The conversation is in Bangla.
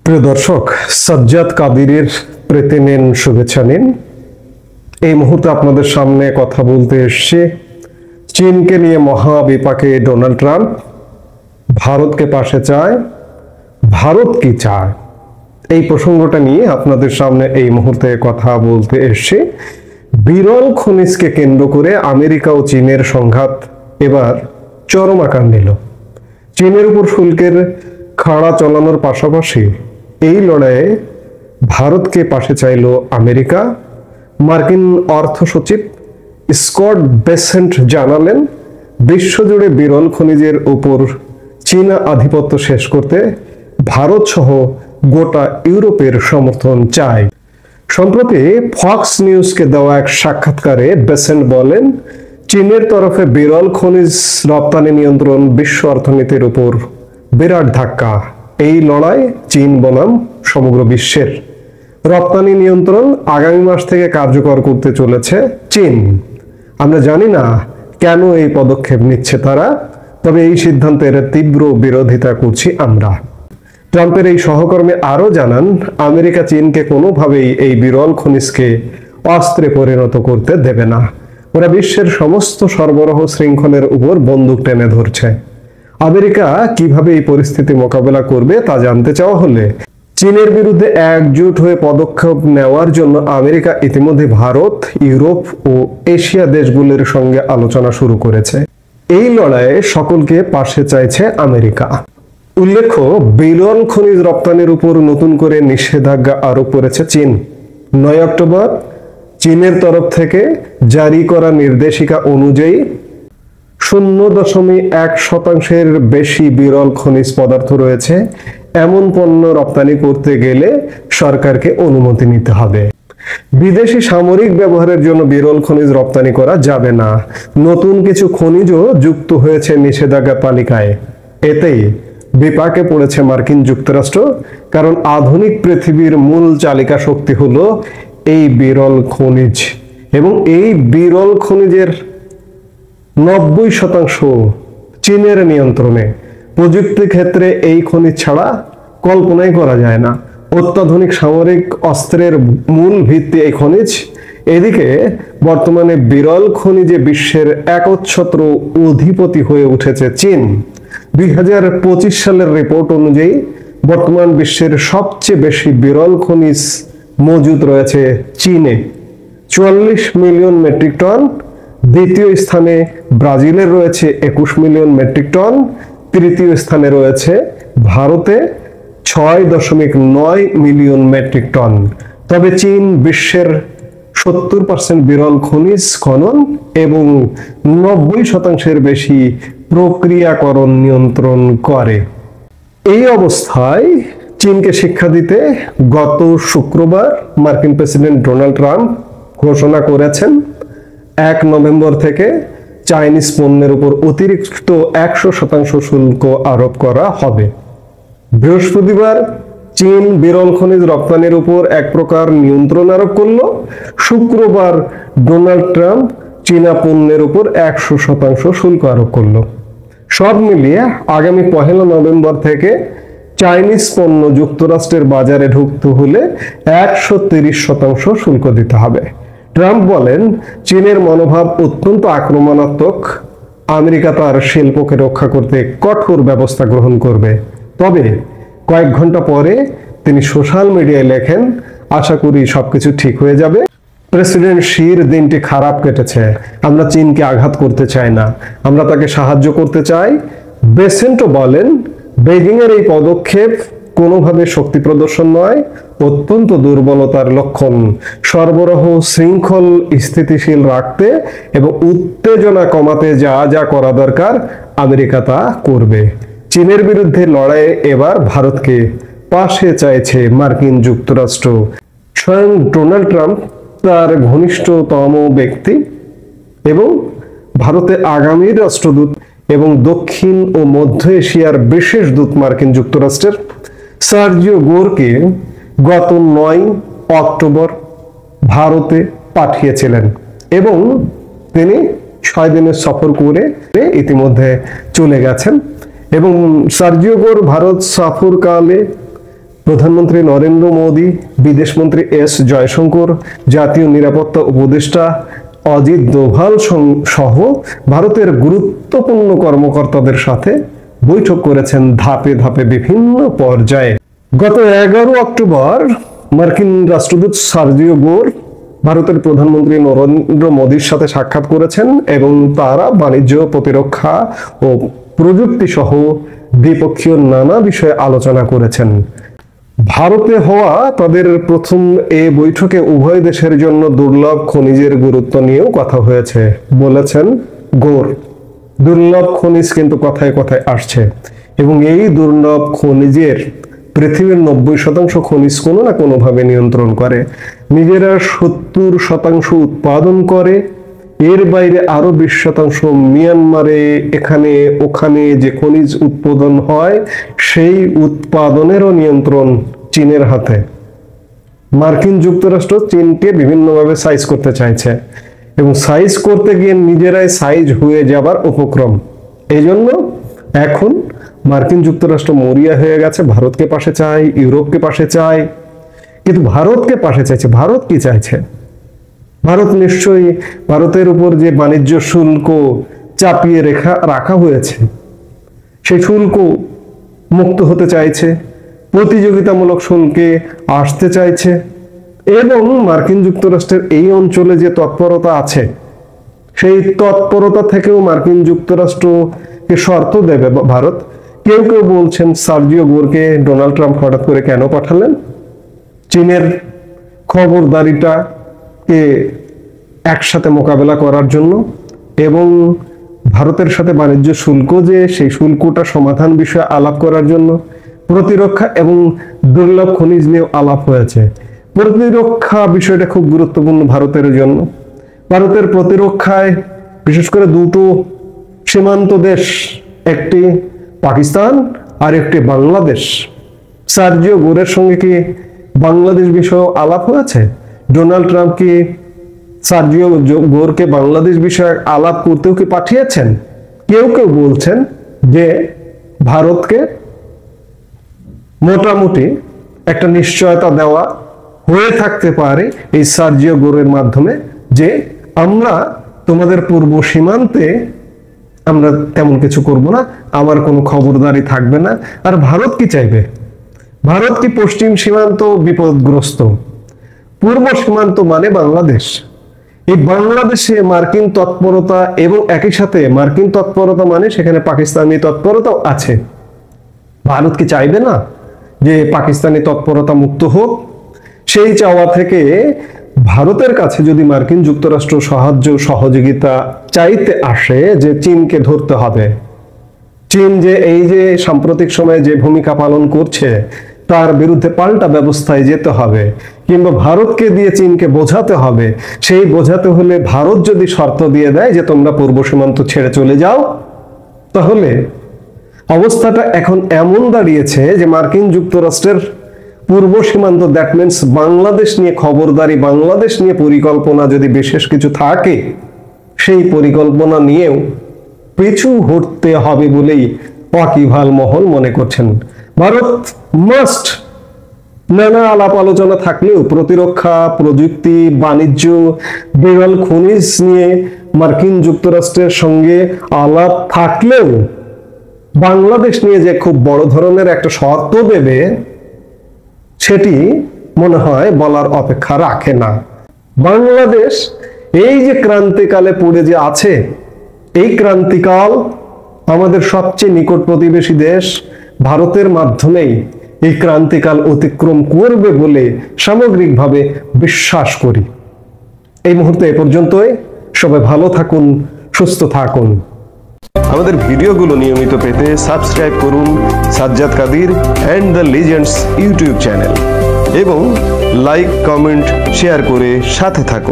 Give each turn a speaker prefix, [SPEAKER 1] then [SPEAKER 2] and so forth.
[SPEAKER 1] প্রিয় দর্শক, সাজ্জাদ কাদিরের প্রীতি নিন, শুভেচ্ছা নিন। এই মুহূর্তে আপনাদের সামনে কথা বলতে এসেছি চীনকে নিয়ে মহাবিপাকে ডোনাল্ড ট্রাম্প ভারতকে পাশে চায়। ভারত কি চায়, এই প্রসঙ্গটা নিয়ে আপনাদের সামনে এই মুহূর্তে কথা বলতে এসেছি। বিরল খনিজকে কেন্দ্র করে আমেরিকা ও চীনের সংঘাত এবার চরম আকার নিল। চীনের উপর শুল্কের খাড়া চালানোর পাশাপাশি এই লড়াইয়ে ভারতকে পাশে চাইল আমেরিকা। মার্কিন অর্থ সচিব স্কট বেসেন্ট জানালেন, বিশ্বজুড়ে বিরল খনিজের উপর চীনা আধিপত্য শেষ করতে ভারত সহ গোটা ইউরোপের সমর্থন চায়। সম্প্রতি ফক্স নিউজকে দেওয়া এক সাক্ষাৎকারে বেসেন্ট বলেন, চীনের তরফে বিরল খনিজ রপ্তানি নিয়ন্ত্রণ বিশ্ব অর্থনীতির উপর বিরাট ধাক্কা। এই লড়াই চীন বনাম সমগ্র বিশ্বের। রপ্তানি নিয়ন্ত্রণ আগামী মাস থেকে কার্যকর করতে চলেছে চীন। আমরা জানি না কেন এই পদক্ষেপ নিচ্ছে তারা, তবে এই সিদ্ধান্তের তীব্র বিরোধিতা করছি আমরা। ট্রাম্পের এই সহকর্মী আরও জানান, আমেরিকা চীনকে কোনোভাবেই এই বিরল খনিজকে অস্ত্রে পরিণত করতে দেবে না। ওরা বিশ্বের সমস্ত সরবরাহ শৃঙ্খলের উপর বন্দুক টেনে ধরছে। আমেরিকা কিভাবে এই পরিস্থিতি মোকাবেলা করবে তা জানতে চাওয়া হলে চীনের বিরুদ্ধে একজোট হয়ে পদক্ষেপ নেওয়ার জন্য আমেরিকা ইতিমধ্যে ভারত, ইউরোপ ও এশিয়া দেশগুলোর সঙ্গে আলোচনা শুরু করেছে। এই লড়াইয়ে সকলকে পাশে চাইছে আমেরিকা। উল্লেখ্য, বিরল খনিজ রপ্তানির উপর নতুন করে নিষেধাজ্ঞা আরোপ করেছে চীন। 9 অক্টোবর চীনের তরফ থেকে জারি করা নির্দেশিকা অনুযায়ী 0.1% বেশি বিরল খনিজ পদার্থ রয়েছে এমন পণ্য রপ্তানি করতে গেলে সরকারকে অনুমতি নিতে হবে। বিদেশি সামরিক ব্যবহারের জন্য বিরল খনিজ রপ্তানি করা যাবে না। নতুন কিছু খনিজও যুক্ত হয়েছে নিষেধাজ্ঞা তালিকায়। এতেই বিপাকে পড়েছে মার্কিন যুক্তরাষ্ট্র, কারণ আধুনিক পৃথিবীর মূল চালিকা শক্তি হলো এই বিরল খনিজ, এবং এই বিরল খনিজের 90% চীনের নিয়ন্ত্রণে। প্রযুক্তি ক্ষেত্রে এই খনিজ ছাড়া কল্পনাই করা যায় না। অত্যাধুনিক সামরিক অস্ত্রের মূল ভিত্তি এই খনিজ। এদিকে বর্তমানে বিরল খনিজে বিশ্বের একচ্ছত্র অধিপতি হয়ে উঠেছে চীন। 2025 সালের রিপোর্ট অনুযায়ী বর্তমান বিশ্বের সবচেয়ে বেশি বিরল খনিজ মজুদ রয়েছে চীনে, 44 মিলিয়ন মেট্রিক টন। দ্বিতীয় স্থানে ব্রাজিলের রয়েছে 21 মিলিয়ন মেট্রিক টন। তৃতীয় স্থানে রয়েছে ভারতে 6.9 মিলিয়ন মেট্রিক টন। তবে চীন বিশ্বের 70% বিরল খনিজ খনন এবং 90%-এর বেশি প্রক্রিয়াকরণ নিয়ন্ত্রণ করে। এই অবস্থায় চীনকে শিক্ষা দিতে গত শুক্রবার মার্কিন প্রেসিডেন্ট ডোনাল্ড ট্রাম্প ঘোষণা করেছেন, 1 নভেম্বর থেকে চাইনিজ পণ্যের উপর অতিরিক্ত 100% শুল্ক আরোপ করা হবে। বৃহস্পতিবার চীন বিরল খনিজ রপ্তানির উপর এক প্রকার নিয়ন্ত্রণ আরোপ করলো। শুক্রবার ডোনাল্ড ট্রাম্প চীনা পণ্যের উপর 100% শুল্ক আরোপ করলো। সব মিলিয়ে আগামী 1 নভেম্বর থেকে চাইনিজ পণ্য যুক্তরাষ্ট্রের বাজারে ঢুকতে হলে 130% শুল্ক দিতে হবে। ট্রাম্প বলেন, চীনের মনোভাব অত্যন্ত আক্রমণাত্মক। আমেরিকা তার শিল্পকে রক্ষা করতে কঠোর ব্যবস্থা গ্রহণ করবে। তবে কয়েক ঘন্টা পরে তিনি সোশ্যাল মিডিয়ায় লেখেন, আশা করি সবকিছু ঠিক হয়ে যাবে। প্রেসিডেন্ট শির দিনটি খারাপ কেটেছে। আমরা চীনকে আঘাত করতে চাই না, আমরা তাকে সাহায্য করতে চাই। বেসেন্টও বলেন, বেজিং এর এই পদক্ষেপ কোনোভাবে শক্তি প্রদর্শন নয়, অত্যন্ত দুর্বলতার লক্ষণ। সরবরাহ শৃঙ্খল স্থিতিশীল রাখতে এবং উত্তেজনা কমাতে যা যা করা দরকার আমেরিকা তা করবে। চীনের বিরুদ্ধে লড়াইয়ে এবার ভারতকে পাশে চাইছে মার্কিন যুক্তরাষ্ট্র। স্বয়ং ডোনাল্ড ট্রাম্প তার ঘনিষ্ঠতম ব্যক্তি এবং ভারতে আগামী রাষ্ট্রদূত এবং দক্ষিণ ও মধ্য এশিয়ার বিশেষ দূত মার্কিন যুক্তরাষ্ট্রের সার্জিও গোরকে গত 9 অক্টোবর ভারতে পাঠিয়েছিলেন এবং তিনি 6 দিনের সফর করে ইতিমধ্যে চলে গেছেন। এবং সার্জিও গোর ভারত সফরকালে প্রধানমন্ত্রী নরেন্দ্র মোদী, বিদেশমন্ত্রী এস জয়শঙ্কর, জাতীয় নিরাপত্তা উপদেষ্টা অজিত দোভাল সহ ভারতের গুরুত্বপূর্ণ কর্মকর্তাদের সাথে বৈঠক করেছেন ধাপে ধাপে বিভিন্ন পর্যায়ে। গত 11 অক্টোবর মার্কিন রাষ্ট্রদূত সার্জিও গোর ভারতের প্রধানমন্ত্রী নরেন্দ্র মোদীর সাথে সাক্ষাৎ করেছেন এবং তারা বাণিজ্য, প্রতিরক্ষা ও প্রযুক্তি সহ দ্বিপক্ষীয় নানা বিষয়ে আলোচনা করেছেন। ভারতে হওয়া তাদের প্রথম এ বৈঠকে উভয় দেশের জন্য দুর্লভ খনিজের গুরুত্ব নিয়েও কথা হয়েছে বলেছেন গোর। দুর্লভ খনিজ কিন্তু কথায় কথায় আসছে এবং এই দুর্লভ খনিজের পৃথিবীর 90% খনিজ কোনো না কোনোভাবে নিয়ন্ত্রণ করে, নিজেরা 70% উৎপাদন করে, এর বাইরে আরো 20% মিয়ানমারে এখানে ওখানে যে খনিজ উৎপাদন হয় সেই উৎপাদনেরও নিয়ন্ত্রণ চীনের হাতে। মার্কিন যুক্তরাষ্ট্র চীনকে বিভিন্নভাবে সাইজ করতে চাইছে এবং সাইজ করতে গিয়ে নিজেরাই সাইজ হয়ে যাবার উপক্রম। এই জন্য এখন মার্কিন যুক্তরাষ্ট্র মরিয়া হয়ে গেছে, ভারতকে পাশে চায়, ইউরোপকে পাশে চায়, কিন্তু ভারতকে পাশে চাইছে। ভারত কি চাইছে? ভারত নিশ্চয়ই ভারতের উপর যে বাণিজ্য শুল্ক চাপিয়ে রাখা হয়েছে সেই শুল্ক মুক্ত হতে চাইছে, প্রতিযোগিতামূলক শুল্কে আসতে চাইছে এবং মার্কিন যুক্তরাষ্ট্রের এই অঞ্চলে যে তৎপরতা আছে সেই তৎপরতা থেকেও মার্কিন যুক্তরাষ্ট্রকে শর্ত দেবে ভারত। কেউ কেউ বলছেন সার্জিও গোরকে ডোনাল্ড ট্রাম্প হঠাৎ করে কেন পাঠালেন? চীনের খবরদারিটাকে একসাথে মোকাবেলা করার জন্য এবং ভারতের সাথে বাণিজ্য শুল্ক যে সেই শুল্কটা সমাধান বিষয়ে আলাপ করার জন্য। প্রতিরক্ষা এবং দুর্লভ খনিজ নিয়ে আলাপ হয়েছে। প্রতিরক্ষা বিষয়টা খুব গুরুত্বপূর্ণ ভারতের জন্য। ভারতের প্রতিরক্ষায় বিশেষ করে দুটো সীমান্ত দেশ, একটি পাকিস্তান আর একটি বাংলাদেশ। সার্জিও গোরের সঙ্গে কি বাংলাদেশ বিষয়ে আলাপ হয়েছে? ডোনাল্ড ট্রাম্প কি সার্জিও গোরকে বাংলাদেশ বিষয়ে আলাপ করতেও কি পাঠিয়েছেন? কেউ কেউ বলছেন যে ভারতকে মোটামুটি একটা নিশ্চয়তা দেওয়া হয়ে থাকতে পারে এই সার্জিও গোরের মাধ্যমে যে আমরা তোমাদের পূর্ব সীমান্তে আমরা তেমন কিছু করব না, আমার কোনো খবরদারি থাকবে না। আর ভারত কি চাইবে? ভারত কি পশ্চিম সীমান্ত বিপদগ্রস্ত, পূর্ব সীমান্ত মানে বাংলাদেশ। এই বাংলাদেশে মার্কিন তৎপরতা এবং একই সাথে মার্কিন তৎপরতা মানে সেখানে পাকিস্তানি তৎপরতাও আছে। ভারত কি চাইবে না যে পাকিস্তানি তৎপরতা মুক্ত হোক? সেই চাওয়া থেকে ভারতের কাছে যদি মার্কিন যুক্তরাষ্ট্র সাহায্য সহযোগিতা চাইতে আসে যে চীনকে ধরতে হবে, চীন যে এই যে সাম্প্রতিক সময়ে যে ভূমিকা পালন করছে তার বিরুদ্ধে পাল্টা ব্যবস্থায় যেতে হবে, কিংবা ভারতকে দিয়ে চীনকে বোঝাতে হবে, সেই বোঝাতে হলে ভারত যদি শর্ত দিয়ে দেয় যে তোমরা পূর্ব সীমান্ত ছেড়ে চলে যাও, তাহলে অবস্থাটা এখন এমন দাঁড়িয়েছে যে মার্কিন যুক্তরাষ্ট্রের পূর্ব সীমান্ত, দ্যাট মিন্স বাংলাদেশ নিয়ে খবরদারি, বাংলাদেশ নিয়ে পরিকল্পনা যদি বিশেষ কিছু থাকে, সেই পরিকল্পনা নিয়েও পিছু হটতে হবে বলেই ওয়াকিবহাল মহল মনে করছেন। ভারত মাস্ট নানা আলাপ আলোচনা থাকলেও প্রতিরক্ষা, প্রযুক্তি, বাণিজ্য, বিরল খনিজ নিয়ে মার্কিন যুক্তরাষ্ট্রের সঙ্গে আলাপ থাকলেও বাংলাদেশ নিয়ে যে খুব বড় ধরনের একটা শর্ত দেবে সেটি মনে হয় বলার অপেক্ষা রাখে না। বাংলাদেশ এই যে ক্রান্তিকালে পড়ে যে আছে, এই ক্রান্তিকাল আমাদের সবচেয়ে নিকট প্রতিবেশী দেশ ভারতের মাধ্যমেই এই ক্রান্তিকাল অতিক্রম করবে বলে সামগ্রিকভাবে বিশ্বাস করি। এই মুহূর্তে এ পর্যন্তই। সবাই ভালো থাকুন, সুস্থ থাকুন। আমাদের ভিডিওগুলো নিয়মিত পেতে সাবস্ক্রাইব করুন Sajjad Kadir and the legends YouTube channel এবং লাইক, কমেন্ট, শেয়ার করে সাথে থাকুন।